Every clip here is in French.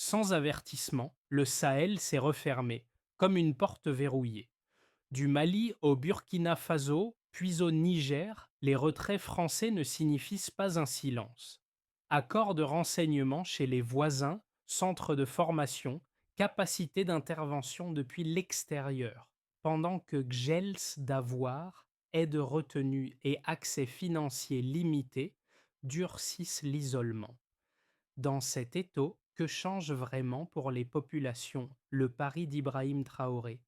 Sans avertissement, le Sahel s'est refermé, comme une porte verrouillée. Du Mali au Burkina Faso, puis au Niger, les retraits français ne signifient pas un silence. Accords de renseignement chez les voisins, centres de formation, capacité d'intervention depuis l'extérieur, pendant que gels d'avoir, aides retenues et accès financier limité durcissent l'isolement. Dans cet étau, que change vraiment pour les populations le pari d'Ibrahim Traoré?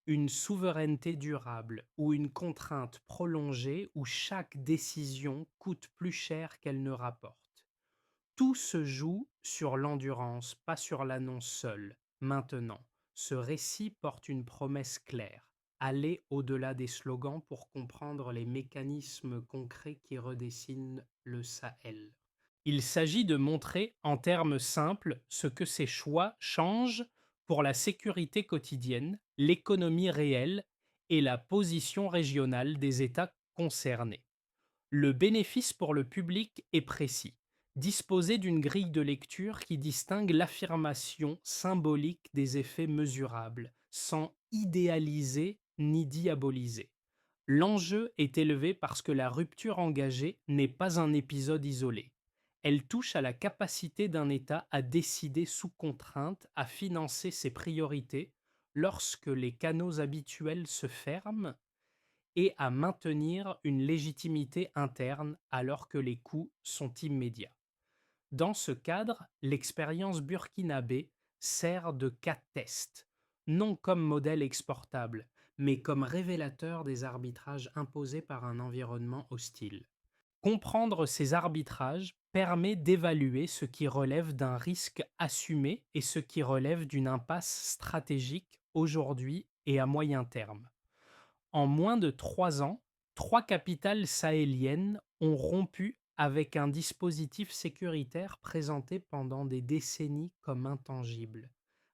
Une souveraineté durable ou une contrainte prolongée où chaque décision coûte plus cher qu'elle ne rapporte? Tout se joue sur l'endurance, pas sur l'annonce seule. Maintenant, ce récit porte une promesse claire: aller au-delà des slogans pour comprendre les mécanismes concrets qui redessinent le Sahel. Il s'agit de montrer en termes simples ce que ces choix changent pour la sécurité quotidienne, l'économie réelle et la position régionale des États concernés. Le bénéfice pour le public est précis: disposer d'une grille de lecture qui distingue l'affirmation symbolique des effets mesurables, sans idéaliser ni diaboliser. L'enjeu est élevé parce que la rupture engagée n'est pas un épisode isolé. Elle touche à la capacité d'un État à décider sous contrainte, à financer ses priorités lorsque les canaux habituels se ferment et à maintenir une légitimité interne alors que les coûts sont immédiats. Dans ce cadre, l'expérience burkinabé sert de cas test, non comme modèle exportable, mais comme révélateur des arbitrages imposés par un environnement hostile. Comprendre ces arbitrages permet d'évaluer ce qui relève d'un risque assumé et ce qui relève d'une impasse stratégique aujourd'hui et à moyen terme. En moins de 3 ans, 3 capitales sahéliennes ont rompu avec un dispositif sécuritaire présenté pendant des décennies comme intangible.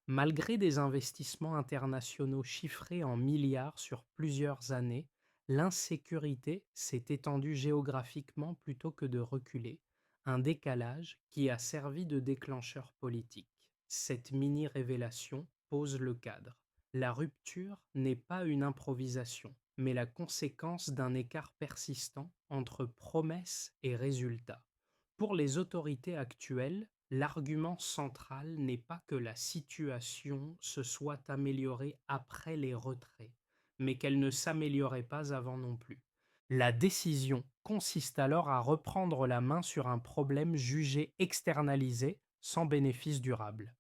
Malgré des investissements internationaux chiffrés en milliards sur plusieurs années, l'insécurité s'est étendue géographiquement plutôt que de reculer, un décalage qui a servi de déclencheur politique. Cette mini-révélation pose le cadre. La rupture n'est pas une improvisation, mais la conséquence d'un écart persistant entre promesses et résultats. Pour les autorités actuelles, l'argument central n'est pas que la situation se soit améliorée après les retraits, mais qu'elle ne s'améliorait pas avant non plus. La décision consiste alors à reprendre la main sur un problème jugé externalisé sans bénéfice durable.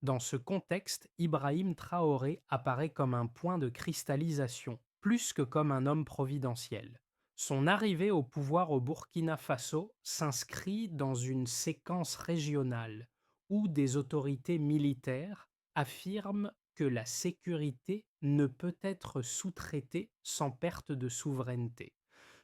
Dans ce contexte, Ibrahim Traoré apparaît comme un point de cristallisation, plus que comme un homme providentiel. Son arrivée au pouvoir au Burkina Faso s'inscrit dans une séquence régionale où des autorités militaires affirment que la sécurité ne peut être sous-traitée sans perte de souveraineté.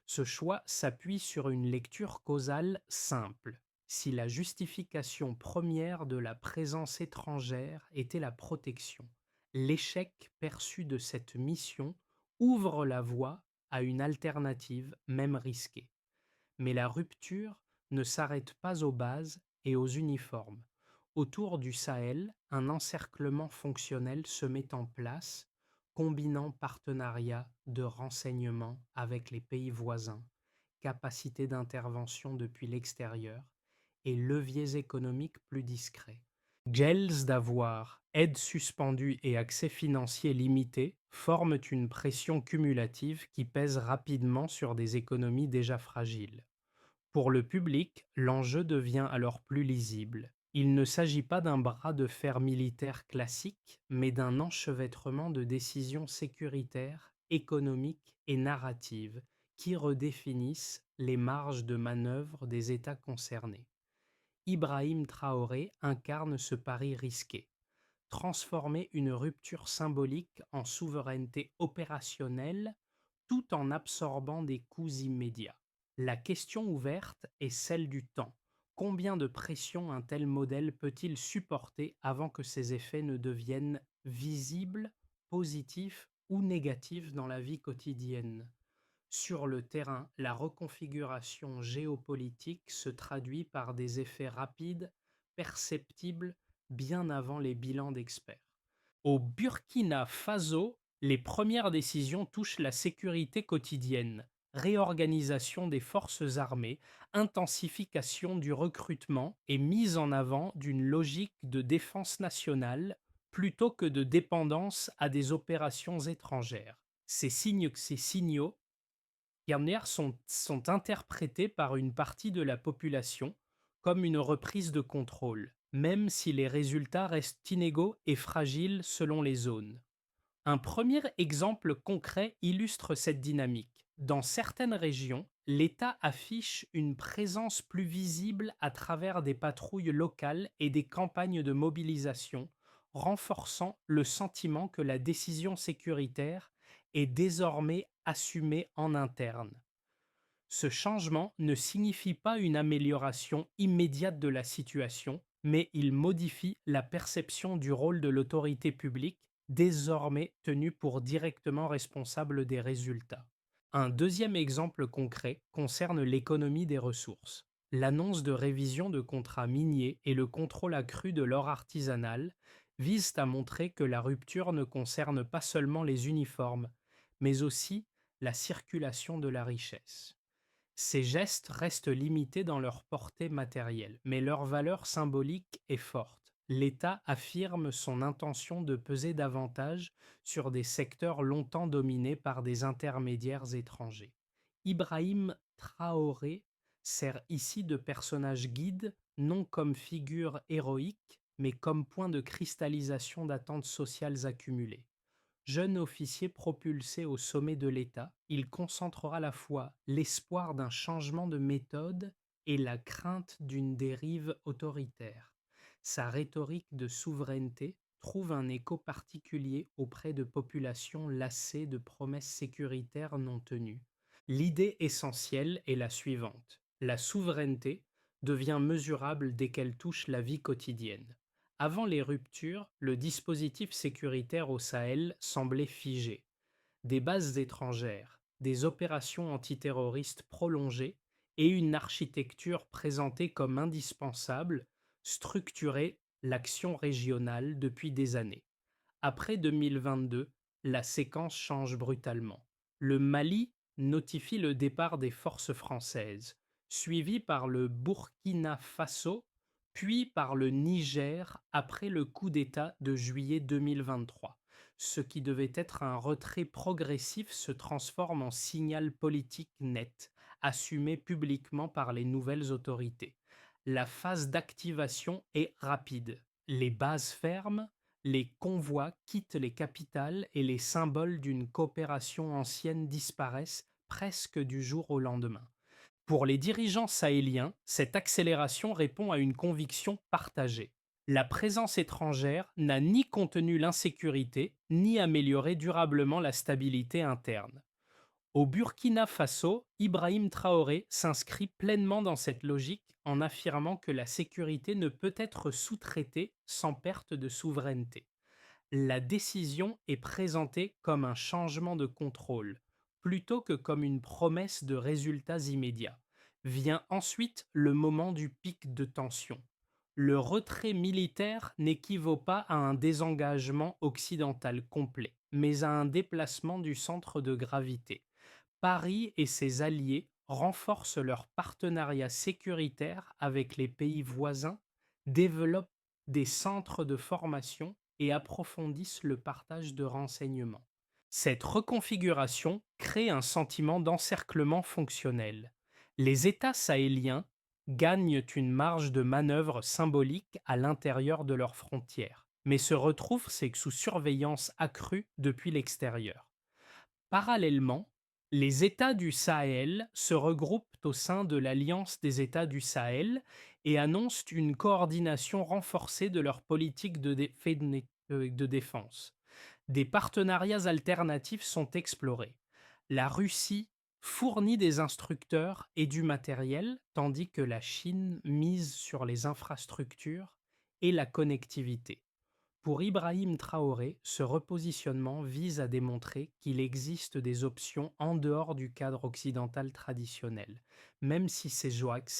Ce choix s'appuie sur une lecture causale simple: si la justification première de la présence étrangère était la protection, l'échec perçu de cette mission ouvre la voie à une alternative, même risquée. Mais la rupture ne s'arrête pas aux bases et aux uniformes. Autour du Sahel, un encerclement fonctionnel se met en place, combinant partenariats de renseignement avec les pays voisins, capacité d'intervention depuis l'extérieur et leviers économiques plus discrets. Gels d'avoir, aides suspendues et accès financier limité forment une pression cumulative qui pèse rapidement sur des économies déjà fragiles. Pour le public, l'enjeu devient alors plus lisible. Il ne s'agit pas d'un bras de fer militaire classique, mais d'un enchevêtrement de décisions sécuritaires, économiques et narratives qui redéfinissent les marges de manœuvre des États concernés. Ibrahim Traoré incarne ce pari risqué: transformer une rupture symbolique en souveraineté opérationnelle tout en absorbant des coûts immédiats. La question ouverte est celle du temps. Combien de pression un tel modèle peut-il supporter avant que ses effets ne deviennent visibles, positifs ou négatifs dans la vie quotidienne? Sur le terrain, la reconfiguration géopolitique se traduit par des effets rapides, perceptibles bien avant les bilans d'experts. Au Burkina Faso, les premières décisions touchent la sécurité quotidienne, réorganisation des forces armées, intensification du recrutement et mise en avant d'une logique de défense nationale plutôt que de dépendance à des opérations étrangères. Ces signaux dernières sont interprétés par une partie de la population comme une reprise de contrôle, même si les résultats restent inégaux et fragiles selon les zones. Un premier exemple concret illustre cette dynamique. Dans certaines régions, l'État affiche une présence plus visible à travers des patrouilles locales et des campagnes de mobilisation, renforçant le sentiment que la décision sécuritaire est désormais assumée en interne. Ce changement ne signifie pas une amélioration immédiate de la situation, mais il modifie la perception du rôle de l'autorité publique, désormais tenue pour directement responsable des résultats. Un deuxième exemple concret concerne l'économie des ressources. L'annonce de révision de contrats miniers et le contrôle accru de l'or artisanal visent à montrer que la rupture ne concerne pas seulement les uniformes, mais aussi la circulation de la richesse. Ces gestes restent limités dans leur portée matérielle, mais leur valeur symbolique est forte. L'État affirme son intention de peser davantage sur des secteurs longtemps dominés par des intermédiaires étrangers. Ibrahim Traoré sert ici de personnage guide, non comme figure héroïque, mais comme point de cristallisation d'attentes sociales accumulées. Jeune officier propulsé au sommet de l'État, il concentrera à la fois l'espoir d'un changement de méthode et la crainte d'une dérive autoritaire. Sa rhétorique de souveraineté trouve un écho particulier auprès de populations lassées de promesses sécuritaires non tenues. L'idée essentielle est la suivante. La souveraineté devient mesurable dès qu'elle touche la vie quotidienne. Avant les ruptures, le dispositif sécuritaire au Sahel semblait figé. Des bases étrangères, des opérations antiterroristes prolongées et une architecture présentée comme indispensable structuraient l'action régionale depuis des années. Après 2022, la séquence change brutalement. Le Mali notifie le départ des forces françaises, suivi par le Burkina Faso, puis par le Niger après le coup d'État de juillet 2023. Ce qui devait être un retrait progressif se transforme en signal politique net, assumé publiquement par les nouvelles autorités. La phase d'activation est rapide. Les bases fermes, les convois quittent les capitales et les symboles d'une coopération ancienne disparaissent presque du jour au lendemain. Pour les dirigeants sahéliens, cette accélération répond à une conviction partagée. La présence étrangère n'a ni contenu l'insécurité, ni amélioré durablement la stabilité interne. Au Burkina Faso, Ibrahim Traoré s'inscrit pleinement dans cette logique en affirmant que la sécurité ne peut être sous-traitée sans perte de souveraineté. La décision est présentée comme un changement de contrôle, plutôt que comme une promesse de résultats immédiats. Vient ensuite le moment du pic de tension. Le retrait militaire n'équivaut pas à un désengagement occidental complet, mais à un déplacement du centre de gravité. Paris et ses alliés renforcent leur partenariat sécuritaire avec les pays voisins, développent des centres de formation et approfondissent le partage de renseignements. Cette reconfiguration crée un sentiment d'encerclement fonctionnel. Les États sahéliens gagnent une marge de manœuvre symbolique à l'intérieur de leurs frontières, mais se retrouvent sous surveillance accrue depuis l'extérieur. Parallèlement, les États du Sahel se regroupent au sein de l'Alliance des États du Sahel et annoncent une coordination renforcée de leur politique de défense. Des partenariats alternatifs sont explorés. La Russie fournit des instructeurs et du matériel, tandis que la Chine mise sur les infrastructures et la connectivité. Pour Ibrahim Traoré, ce repositionnement vise à démontrer qu'il existe des options en dehors du cadre occidental traditionnel, même si ces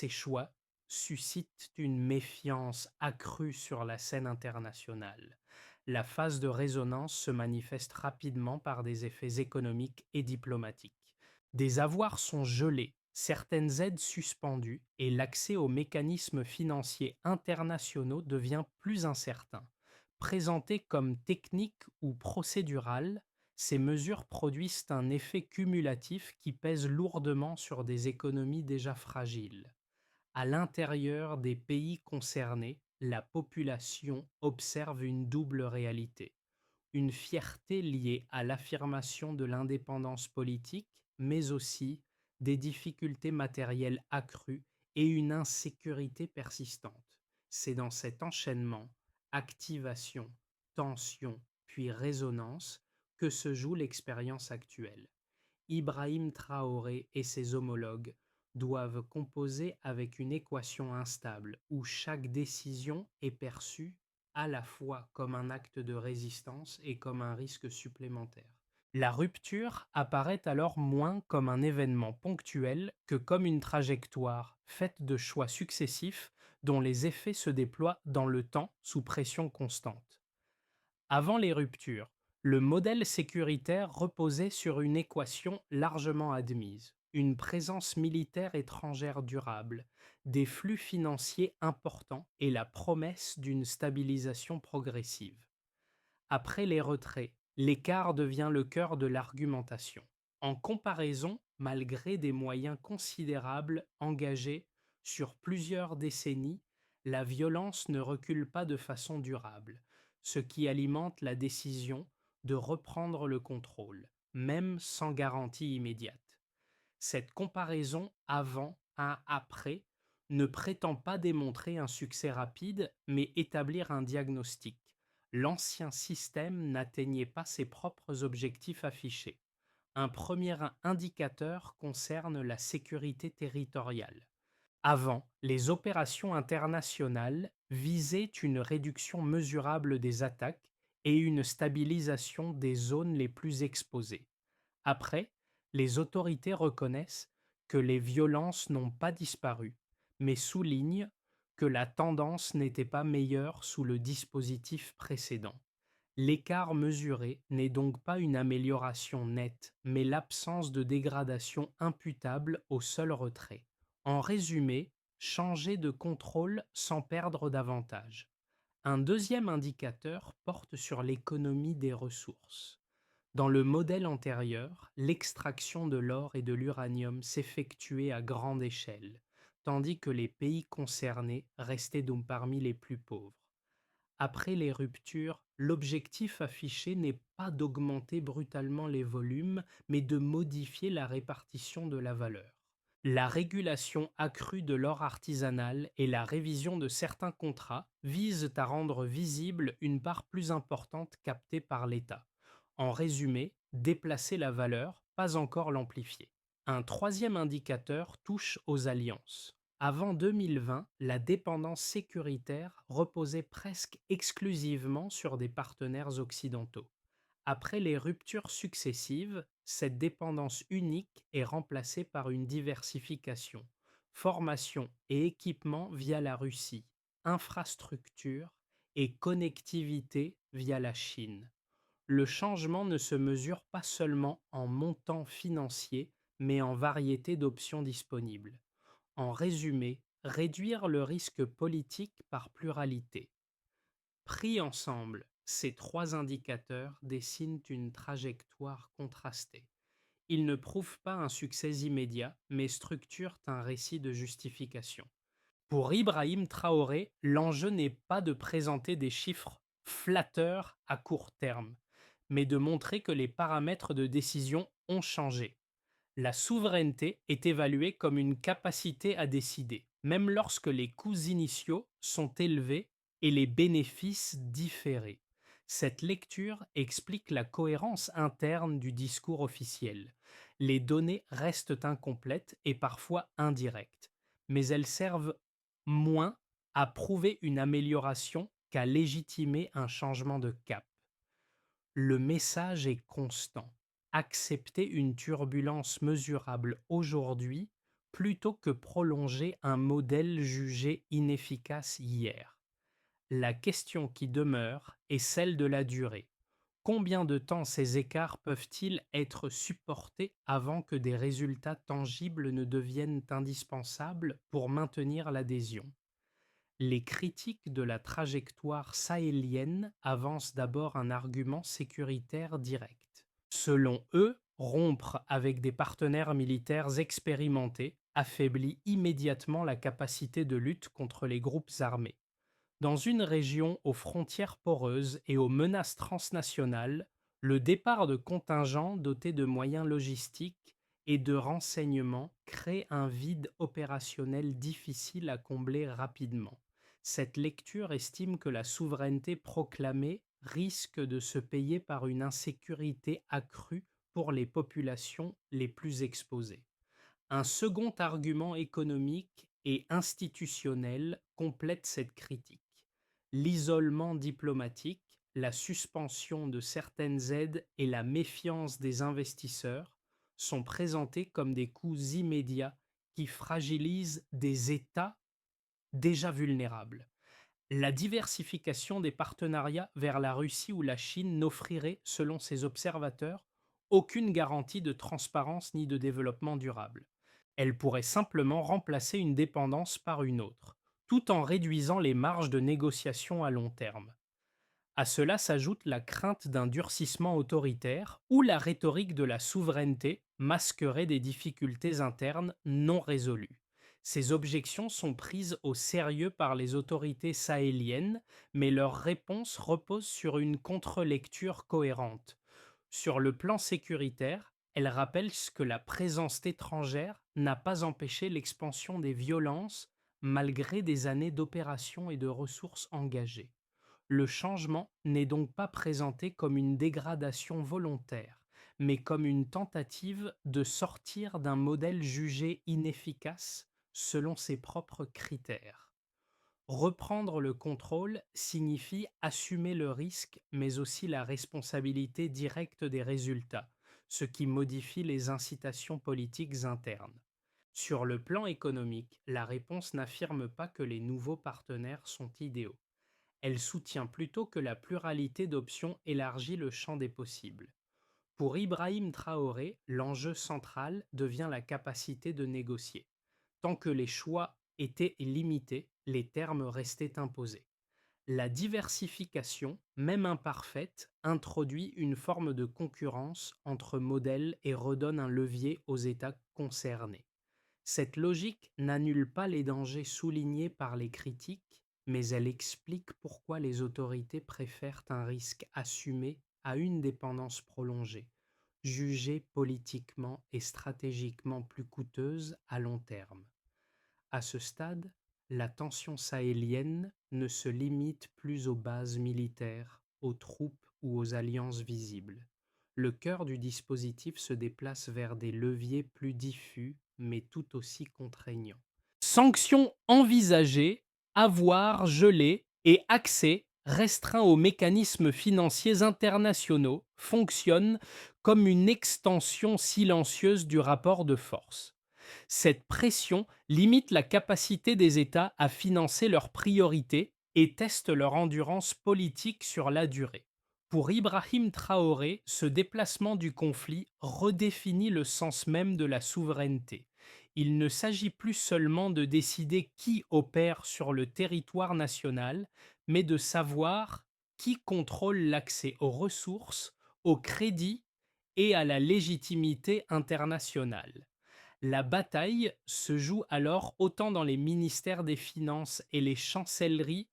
choix suscitent une méfiance accrue sur la scène internationale. La phase de résonance se manifeste rapidement par des effets économiques et diplomatiques. Des avoirs sont gelés, certaines aides suspendues et l'accès aux mécanismes financiers internationaux devient plus incertain. Présentées comme techniques ou procédurales, ces mesures produisent un effet cumulatif qui pèse lourdement sur des économies déjà fragiles. À l'intérieur des pays concernés, la population observe une double réalité: une fierté liée à l'affirmation de l'indépendance politique, mais aussi des difficultés matérielles accrues et une insécurité persistante. C'est dans cet enchaînement, activation, tension, puis résonance, que se joue l'expérience actuelle. Ibrahim Traoré et ses homologues doivent composer avec une équation instable où chaque décision est perçue à la fois comme un acte de résistance et comme un risque supplémentaire. La rupture apparaît alors moins comme un événement ponctuel que comme une trajectoire faite de choix successifs dont les effets se déploient dans le temps sous pression constante. Avant les ruptures, le modèle sécuritaire reposait sur une équation largement admise: une présence militaire étrangère durable, des flux financiers importants et la promesse d'une stabilisation progressive. Après les retraits, l'écart devient le cœur de l'argumentation. En comparaison, malgré des moyens considérables engagés sur plusieurs décennies, la violence ne recule pas de façon durable, ce qui alimente la décision de reprendre le contrôle, même sans garantie immédiate. Cette comparaison avant à après ne prétend pas démontrer un succès rapide, mais établir un diagnostic: l'ancien système n'atteignait pas ses propres objectifs affichés. Un premier indicateur concerne la sécurité territoriale. Avant, les opérations internationales visaient une réduction mesurable des attaques et une stabilisation des zones les plus exposées. Après, les autorités reconnaissent que les violences n'ont pas disparu, mais soulignent que la tendance n'était pas meilleure sous le dispositif précédent. L'écart mesuré n'est donc pas une amélioration nette, mais l'absence de dégradation imputable au seul retrait. En résumé, changer de contrôle sans perdre davantage. Un deuxième indicateur porte sur l'économie des ressources. Dans le modèle antérieur, l'extraction de l'or et de l'uranium s'effectuait à grande échelle, tandis que les pays concernés restaient donc parmi les plus pauvres. Après les ruptures, l'objectif affiché n'est pas d'augmenter brutalement les volumes, mais de modifier la répartition de la valeur. La régulation accrue de l'or artisanal et la révision de certains contrats visent à rendre visible une part plus importante captée par l'État. En résumé, déplacer la valeur, pas encore l'amplifier. Un troisième indicateur touche aux alliances. Avant 2020, la dépendance sécuritaire reposait presque exclusivement sur des partenaires occidentaux. Après les ruptures successives, cette dépendance unique est remplacée par une diversification: formation et équipement via la Russie, infrastructure et connectivité via la Chine. Le changement ne se mesure pas seulement en montant financier, mais en variété d'options disponibles. En résumé, réduire le risque politique par pluralité. Pris ensemble, ces trois indicateurs dessinent une trajectoire contrastée. Ils ne prouvent pas un succès immédiat, mais structurent un récit de justification. Pour Ibrahim Traoré, l'enjeu n'est pas de présenter des chiffres flatteurs à court terme, mais de montrer que les paramètres de décision ont changé. La souveraineté est évaluée comme une capacité à décider, même lorsque les coûts initiaux sont élevés et les bénéfices différés. Cette lecture explique la cohérence interne du discours officiel. Les données restent incomplètes et parfois indirectes, mais elles servent moins à prouver une amélioration qu'à légitimer un changement de cap. Le message est constant: accepter une turbulence mesurable aujourd'hui plutôt que prolonger un modèle jugé inefficace hier. La question qui demeure est celle de la durée. Combien de temps ces écarts peuvent-ils être supportés avant que des résultats tangibles ne deviennent indispensables pour maintenir l'adhésion? Les critiques de la trajectoire sahélienne avancent d'abord un argument sécuritaire direct. Selon eux, rompre avec des partenaires militaires expérimentés affaiblit immédiatement la capacité de lutte contre les groupes armés. Dans une région aux frontières poreuses et aux menaces transnationales, le départ de contingents dotés de moyens logistiques et de renseignements crée un vide opérationnel difficile à combler rapidement. Cette lecture estime que la souveraineté proclamée risque de se payer par une insécurité accrue pour les populations les plus exposées. Un second argument économique et institutionnel complète cette critique. L'isolement diplomatique, la suspension de certaines aides et la méfiance des investisseurs sont présentés comme des coûts immédiats qui fragilisent des États déjà vulnérables. La diversification des partenariats vers la Russie ou la Chine n'offrirait, selon ces observateurs, aucune garantie de transparence ni de développement durable. Elle pourrait simplement remplacer une dépendance par une autre, tout en réduisant les marges de négociation à long terme. À cela s'ajoute la crainte d'un durcissement autoritaire où la rhétorique de la souveraineté masquerait des difficultés internes non résolues. Ces objections sont prises au sérieux par les autorités sahéliennes, mais leur réponse repose sur une contre-lecture cohérente. Sur le plan sécuritaire, elles rappellent que la présence étrangère n'a pas empêché l'expansion des violences malgré des années d'opérations et de ressources engagées. Le changement n'est donc pas présenté comme une dégradation volontaire, mais comme une tentative de sortir d'un modèle jugé inefficace selon ses propres critères. Reprendre le contrôle signifie assumer le risque, mais aussi la responsabilité directe des résultats, ce qui modifie les incitations politiques internes. Sur le plan économique, la réponse n'affirme pas que les nouveaux partenaires sont idéaux. Elle soutient plutôt que la pluralité d'options élargit le champ des possibles. Pour Ibrahim Traoré, l'enjeu central devient la capacité de négocier. Tant que les choix étaient limités, les termes restaient imposés. La diversification, même imparfaite, introduit une forme de concurrence entre modèles et redonne un levier aux États concernés. Cette logique n'annule pas les dangers soulignés par les critiques, mais elle explique pourquoi les autorités préfèrent un risque assumé à une dépendance prolongée, jugée politiquement et stratégiquement plus coûteuse à long terme. À ce stade, la tension sahélienne ne se limite plus aux bases militaires, aux troupes ou aux alliances visibles. Le cœur du dispositif se déplace vers des leviers plus diffus, mais tout aussi contraignants. Sanctions envisagées, avoirs gelés et accès restreint aux mécanismes financiers internationaux fonctionnent comme une extension silencieuse du rapport de force. Cette pression limite la capacité des États à financer leurs priorités et teste leur endurance politique sur la durée. Pour Ibrahim Traoré, ce déplacement du conflit redéfinit le sens même de la souveraineté. Il ne s'agit plus seulement de décider qui opère sur le territoire national, mais de savoir qui contrôle l'accès aux ressources, au crédit et à la légitimité internationale. La bataille se joue alors autant dans les ministères des Finances et les chancelleries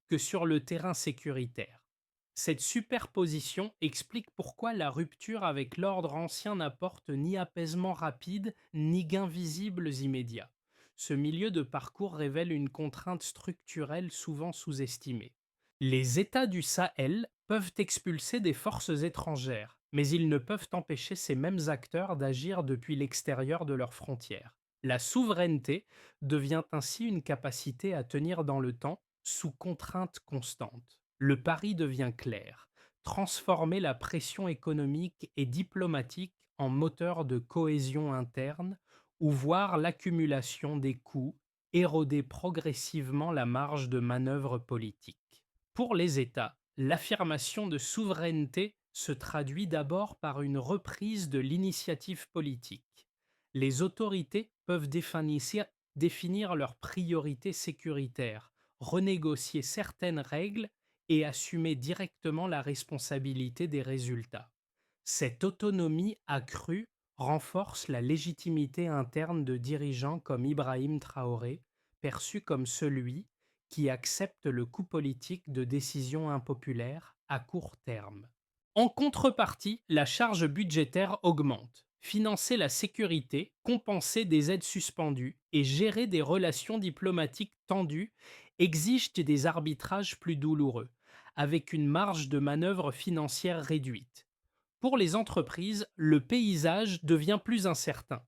que sur le terrain sécuritaire. Cette superposition explique pourquoi la rupture avec l'ordre ancien n'apporte ni apaisement rapide ni gains visibles immédiats. Ce milieu de parcours révèle une contrainte structurelle souvent sous-estimée. Les États du Sahel peuvent expulser des forces étrangères, mais ils ne peuvent empêcher ces mêmes acteurs d'agir depuis l'extérieur de leurs frontières. La souveraineté devient ainsi une capacité à tenir dans le temps sous contrainte constante. Le pari devient clair: transformer la pression économique et diplomatique en moteur de cohésion interne ou voir l'accumulation des coûts éroder progressivement la marge de manœuvre politique. Pour les États, l'affirmation de souveraineté se traduit d'abord par une reprise de l'initiative politique. Les autorités peuvent définir leurs priorités sécuritaires, renégocier certaines règles et assumer directement la responsabilité des résultats. Cette autonomie accrue renforce la légitimité interne de dirigeants comme Ibrahim Traoré, perçu comme celui qui accepte le coup politique de décisions impopulaires à court terme. En contrepartie, la charge budgétaire augmente. Financer la sécurité, compenser des aides suspendues et gérer des relations diplomatiques tendues exigent des arbitrages plus douloureux, avec une marge de manœuvre financière réduite. Pour les entreprises, le paysage devient plus incertain.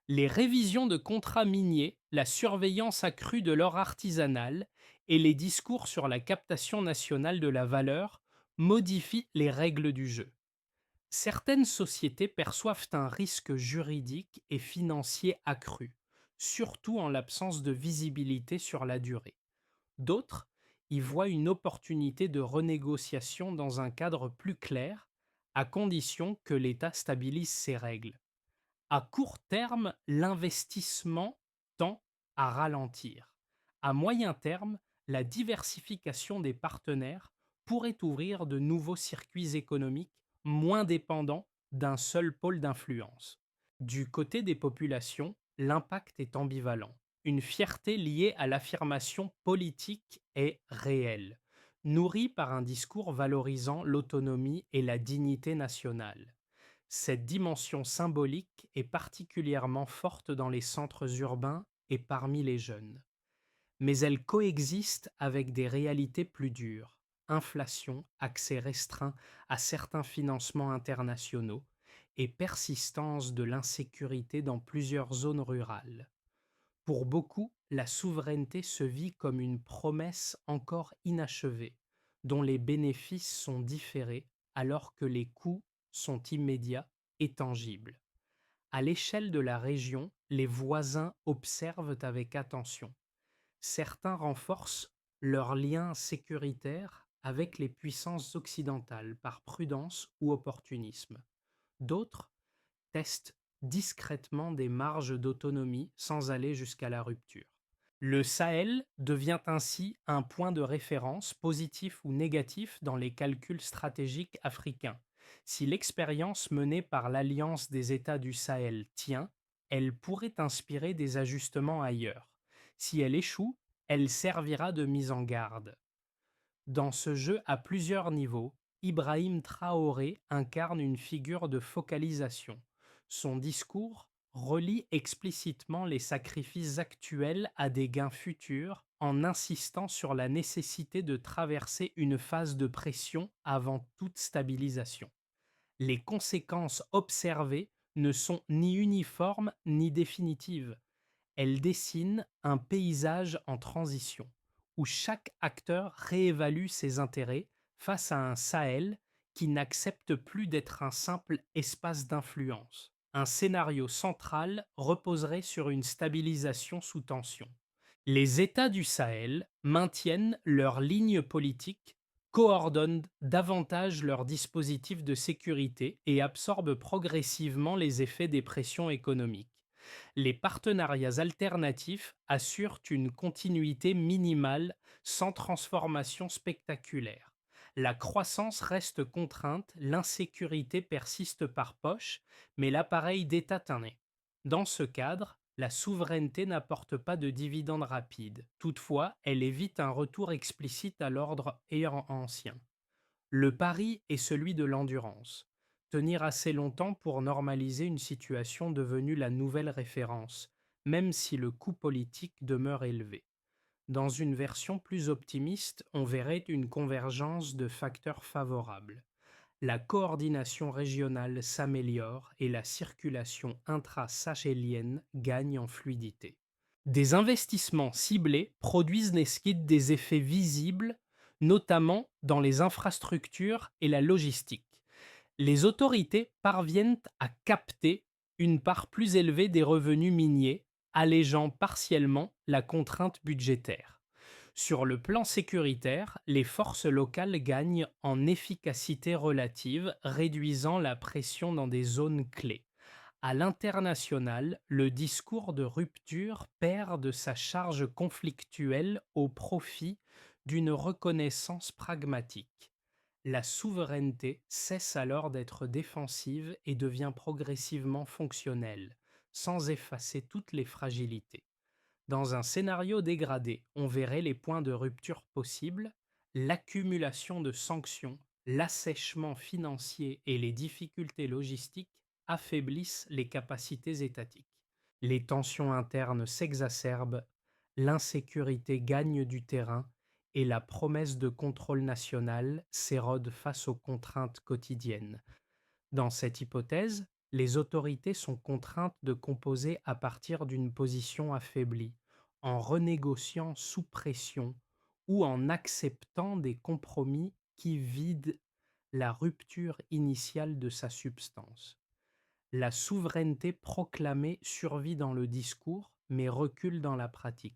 Les révisions de contrats miniers, la surveillance accrue de l'or artisanal et les discours sur la captation nationale de la valeur modifient les règles du jeu. Certaines sociétés perçoivent un risque juridique et financier accru, surtout en l'absence de visibilité sur la durée. D'autres y voient une opportunité de renégociation dans un cadre plus clair, à condition que l'État stabilise ses règles. À court terme, l'investissement tend à ralentir. À moyen terme, la diversification des partenaires pourrait ouvrir de nouveaux circuits économiques moins dépendants d'un seul pôle d'influence. Du côté des populations, l'impact est ambivalent. Une fierté liée à l'affirmation politique est réelle, nourrie par un discours valorisant l'autonomie et la dignité nationale. Cette dimension symbolique est particulièrement forte dans les centres urbains et parmi les jeunes. Mais elle coexiste avec des réalités plus dures: inflation, accès restreint à certains financements internationaux et persistance de l'insécurité dans plusieurs zones rurales. Pour beaucoup, la souveraineté se vit comme une promesse encore inachevée, dont les bénéfices sont différés alors que les coûts sont immédiats et tangibles. À l'échelle de la région, les voisins observent avec attention. Certains renforcent leurs liens sécuritaires avec les puissances occidentales par prudence ou opportunisme. D'autres testent discrètement des marges d'autonomie sans aller jusqu'à la rupture. Le Sahel devient ainsi un point de référence, positif ou négatif, dans les calculs stratégiques africains. Si l'expérience menée par l'Alliance des États du Sahel tient, elle pourrait inspirer des ajustements ailleurs. Si elle échoue, elle servira de mise en garde. Dans ce jeu à plusieurs niveaux, Ibrahim Traoré incarne une figure de focalisation. Son discours relie explicitement les sacrifices actuels à des gains futurs en insistant sur la nécessité de traverser une phase de pression avant toute stabilisation. Les conséquences observées ne sont ni uniformes ni définitives. Elle dessine un paysage en transition, où chaque acteur réévalue ses intérêts face à un Sahel qui n'accepte plus d'être un simple espace d'influence. Un scénario central reposerait sur une stabilisation sous tension. Les États du Sahel maintiennent leur ligne politique, coordonnent davantage leurs dispositifs de sécurité et absorbent progressivement les effets des pressions économiques. Les partenariats alternatifs assurent une continuité minimale sans transformation spectaculaire. La croissance reste contrainte, l'insécurité persiste par poche, mais l'appareil d'État t'en est. Dans ce cadre, la souveraineté n'apporte pas de dividendes rapides. Toutefois, elle évite un retour explicite à l'ordre ayant ancien. Le pari est celui de l'endurance. Tenir assez longtemps pour normaliser une situation devenue la nouvelle référence, même si le coût politique demeure élevé. Dans une version plus optimiste, on verrait une convergence de facteurs favorables. La coordination régionale s'améliore et la circulation intra-sahélienne gagne en fluidité. Des investissements ciblés produisent des effets visibles, notamment dans les infrastructures et la logistique. Les autorités parviennent à capter une part plus élevée des revenus miniers, allégeant partiellement la contrainte budgétaire. Sur le plan sécuritaire, les forces locales gagnent en efficacité relative, réduisant la pression dans des zones clés. À l'international, le discours de rupture perd de sa charge conflictuelle au profit d'une reconnaissance pragmatique. La souveraineté cesse alors d'être défensive et devient progressivement fonctionnelle, sans effacer toutes les fragilités. Dans un scénario dégradé, on verrait les points de rupture possibles, l'accumulation de sanctions, l'assèchement financier et les difficultés logistiques affaiblissent les capacités étatiques. Les tensions internes s'exacerbent, l'insécurité gagne du terrain et la promesse de contrôle national s'érode face aux contraintes quotidiennes. Dans cette hypothèse, les autorités sont contraintes de composer à partir d'une position affaiblie, en renégociant sous pression ou en acceptant des compromis qui vident la rupture initiale de sa substance. La souveraineté proclamée survit dans le discours, mais recule dans la pratique.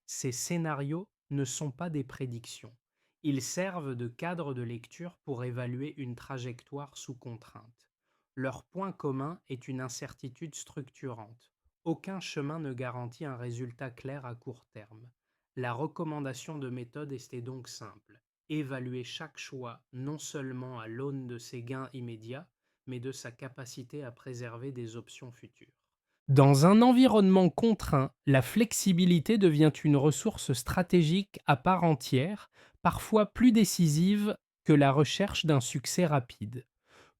Ces scénarios ne sont pas des prédictions. Ils servent de cadre de lecture pour évaluer une trajectoire sous contrainte. Leur point commun est une incertitude structurante. Aucun chemin ne garantit un résultat clair à court terme. La recommandation de méthode était donc simple. Évaluer chaque choix non seulement à l'aune de ses gains immédiats, mais de sa capacité à préserver des options futures. Dans un environnement contraint, la flexibilité devient une ressource stratégique à part entière, parfois plus décisive que la recherche d'un succès rapide.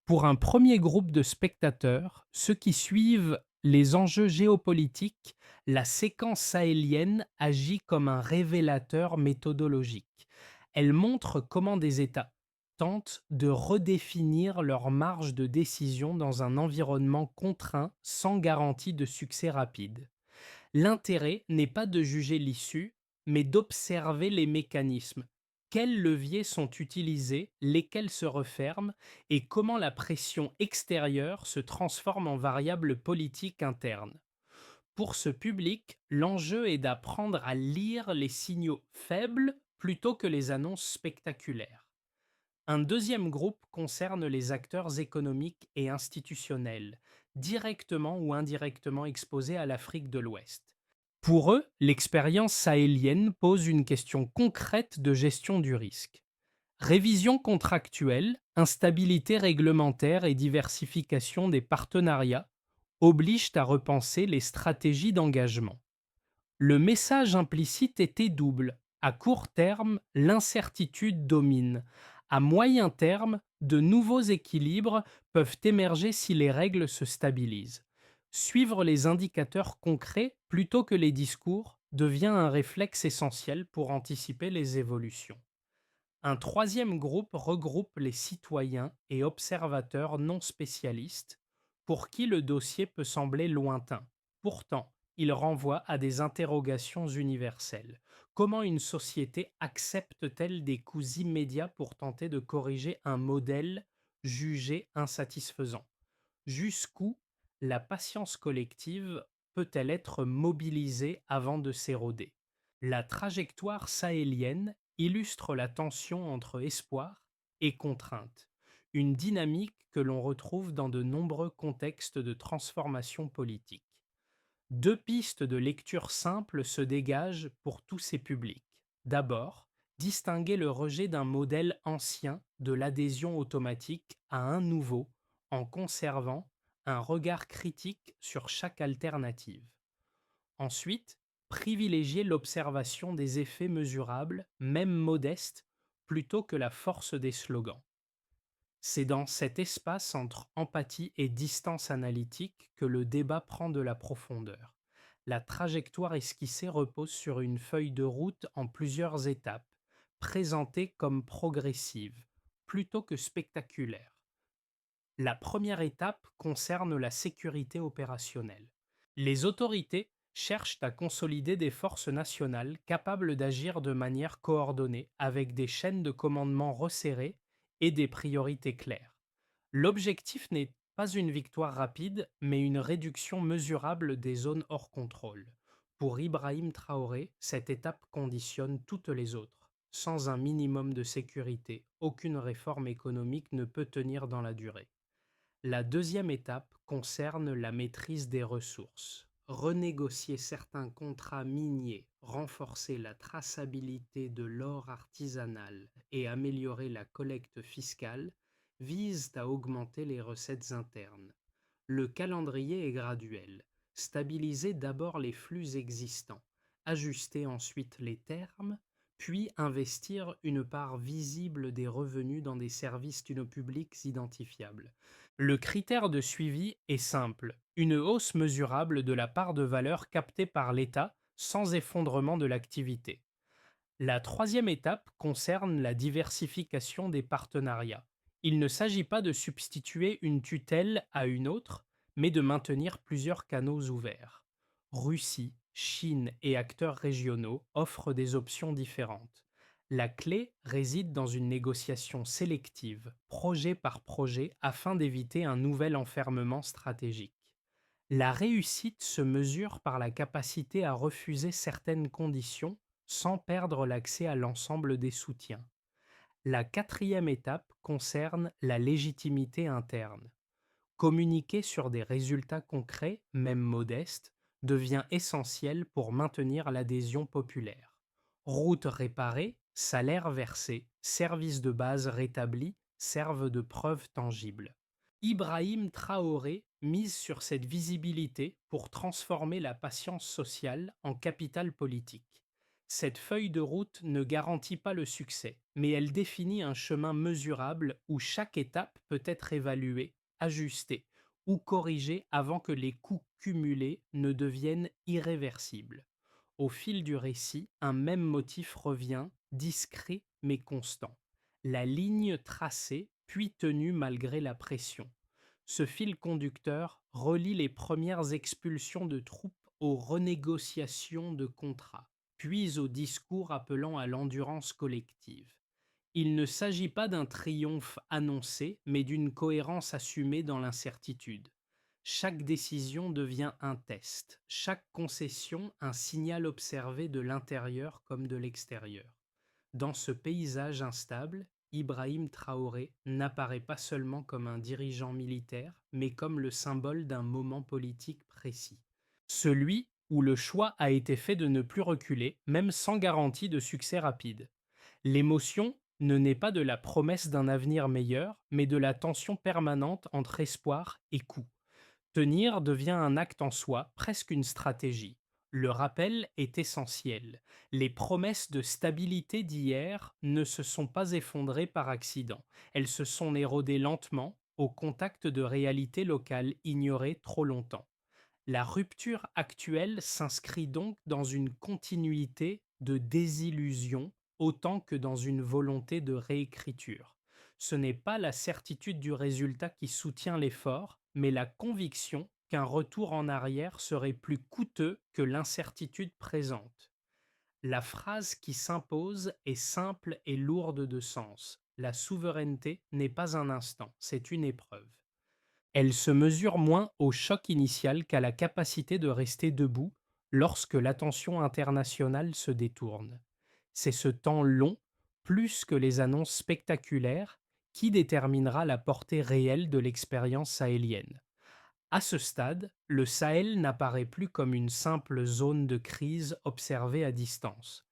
Pour un premier groupe de spectateurs, ceux qui suivent les enjeux géopolitiques, la séquence sahélienne agit comme un révélateur méthodologique. Elle montre comment des États tentent de redéfinir leur marge de décision dans un environnement contraint sans garantie de succès rapide. L'intérêt n'est pas de juger l'issue, mais d'observer les mécanismes. Quels leviers sont utilisés, lesquels se referment, et comment la pression extérieure se transforme en variable politique interne. Pour ce public, l'enjeu est d'apprendre à lire les signaux faibles plutôt que les annonces spectaculaires. Un deuxième groupe concerne les acteurs économiques et institutionnels, directement ou indirectement exposés à l'Afrique de l'Ouest. Pour eux, l'expérience sahélienne pose une question concrète de gestion du risque. Révision contractuelle, instabilité réglementaire et diversification des partenariats obligent à repenser les stratégies d'engagement. Le message implicite était double. À court terme, l'incertitude domine. À moyen terme, de nouveaux équilibres peuvent émerger si les règles se stabilisent. Suivre les indicateurs concrets plutôt que les discours devient un réflexe essentiel pour anticiper les évolutions. Un troisième groupe regroupe les citoyens et observateurs non spécialistes, pour qui le dossier peut sembler lointain. Pourtant, il renvoie à des interrogations universelles. Comment une société accepte-t-elle des coûts immédiats pour tenter de corriger un modèle jugé insatisfaisant? Jusqu'où la patience collective peut-elle être mobilisée avant de s'éroder? La trajectoire sahélienne illustre la tension entre espoir et contrainte, une dynamique que l'on retrouve dans de nombreux contextes de transformation politique. Deux pistes de lecture simples se dégagent pour tous ces publics. D'abord, distinguer le rejet d'un modèle ancien de l'adhésion automatique à un nouveau en conservant un regard critique sur chaque alternative. Ensuite, privilégier l'observation des effets mesurables, même modestes, plutôt que la force des slogans. C'est dans cet espace entre empathie et distance analytique que le débat prend de la profondeur. La trajectoire esquissée repose sur une feuille de route en plusieurs étapes, présentée comme progressive, plutôt que spectaculaire. La première étape concerne la sécurité opérationnelle. Les autorités cherchent à consolider des forces nationales capables d'agir de manière coordonnée avec des chaînes de commandement resserrées et des priorités claires. L'objectif n'est Pas une victoire rapide, mais une réduction mesurable des zones hors contrôle. Pour Ibrahim Traoré, cette étape conditionne toutes les autres. Sans un minimum de sécurité, aucune réforme économique ne peut tenir dans la durée. La deuxième étape concerne la maîtrise des ressources. Renégocier certains contrats miniers, renforcer la traçabilité de l'or artisanal et améliorer la collecte fiscale visent à augmenter les recettes internes. Le calendrier est graduel. Stabiliser d'abord les flux existants, ajuster ensuite les termes, puis investir une part visible des revenus dans des services d'une publics identifiables. Le critère de suivi est simple, une hausse mesurable de la part de valeur captée par l'État sans effondrement de l'activité. La troisième étape concerne la diversification des partenariats. Il ne s'agit pas de substituer une tutelle à une autre, mais de maintenir plusieurs canaux ouverts. Russie, Chine et acteurs régionaux offrent des options différentes. La clé réside dans une négociation sélective, projet par projet, afin d'éviter un nouvel enfermement stratégique. La réussite se mesure par la capacité à refuser certaines conditions sans perdre l'accès à l'ensemble des soutiens. La quatrième étape concerne la légitimité interne. Communiquer sur des résultats concrets, même modestes, devient essentiel pour maintenir l'adhésion populaire. Routes réparées, salaires versés, services de base rétablis servent de preuves tangibles. Ibrahim Traoré mise sur cette visibilité pour transformer la patience sociale en capital politique. Cette feuille de route ne garantit pas le succès, mais elle définit un chemin mesurable où chaque étape peut être évaluée, ajustée ou corrigée avant que les coûts cumulés ne deviennent irréversibles. Au fil du récit, un même motif revient, discret mais constant. La ligne tracée, puis tenue malgré la pression. Ce fil conducteur relie les premières expulsions de troupes aux renégociations de contrats, puis aux discours appelant à l'endurance collective. Il ne s'agit pas d'un triomphe annoncé, mais d'une cohérence assumée dans l'incertitude. Chaque décision devient un test, chaque concession un signal observé de l'intérieur comme de l'extérieur. Dans ce paysage instable, Ibrahim Traoré n'apparaît pas seulement comme un dirigeant militaire, mais comme le symbole d'un moment politique précis. Celui où le choix a été fait de ne plus reculer, même sans garantie de succès rapide. L'émotion ne naît pas de la promesse d'un avenir meilleur, mais de la tension permanente entre espoir et coût. Tenir devient un acte en soi, presque une stratégie. Le rappel est essentiel. Les promesses de stabilité d'hier ne se sont pas effondrées par accident. Elles se sont érodées lentement, au contact de réalités locales ignorées trop longtemps. La rupture actuelle s'inscrit donc dans une continuité de désillusion autant que dans une volonté de réécriture. Ce n'est pas la certitude du résultat qui soutient l'effort, mais la conviction qu'un retour en arrière serait plus coûteux que l'incertitude présente. La phrase qui s'impose est simple et lourde de sens. La souveraineté n'est pas un instant, c'est une épreuve. Elle se mesure moins au choc initial qu'à la capacité de rester debout lorsque l'attention internationale se détourne. C'est ce temps long, plus que les annonces spectaculaires, qui déterminera la portée réelle de l'expérience sahélienne. À ce stade, le Sahel n'apparaît plus comme une simple zone de crise observée à distance.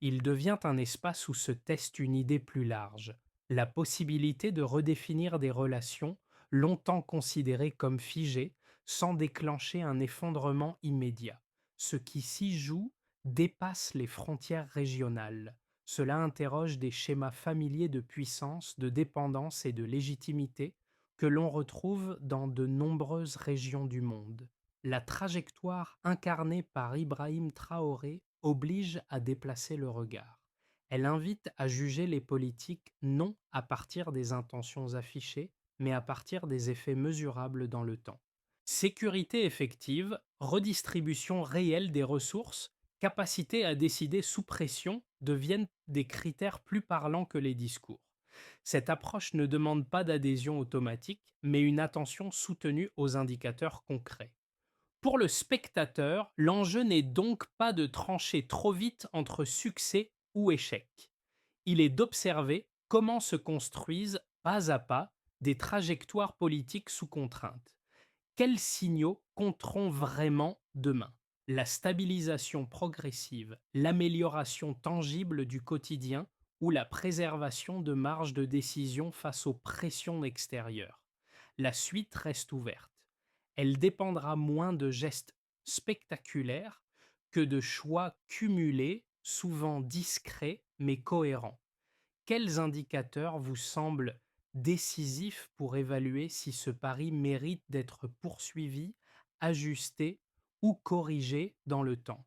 Il devient un espace où se teste une idée plus large, la possibilité de redéfinir des relations longtemps considérées comme figées sans déclencher un effondrement immédiat. Ce qui s'y joue dépasse les frontières régionales. Cela interroge des schémas familiers de puissance, de dépendance et de légitimité que l'on retrouve dans de nombreuses régions du monde. La trajectoire incarnée par Ibrahim Traoré oblige à déplacer le regard. Elle invite à juger les politiques non à partir des intentions affichées, mais à partir des effets mesurables dans le temps. Sécurité effective, redistribution réelle des ressources, capacité à décider sous pression deviennent des critères plus parlants que les discours. Cette approche ne demande pas d'adhésion automatique, mais une attention soutenue aux indicateurs concrets. Pour le spectateur, l'enjeu n'est donc pas de trancher trop vite entre succès ou échec. Il est d'observer comment se construisent pas à pas des trajectoires politiques sous contrainte. Quels signaux compteront vraiment demain? La stabilisation progressive, l'amélioration tangible du quotidien ou la préservation de marges de décision face aux pressions extérieures? La suite reste ouverte. Elle dépendra moins de gestes spectaculaires que de choix cumulés, souvent discrets mais cohérents. Quels indicateurs vous semblent décisifs pour évaluer si ce pari mérite d'être poursuivi, ajusté ou corrigé dans le temps?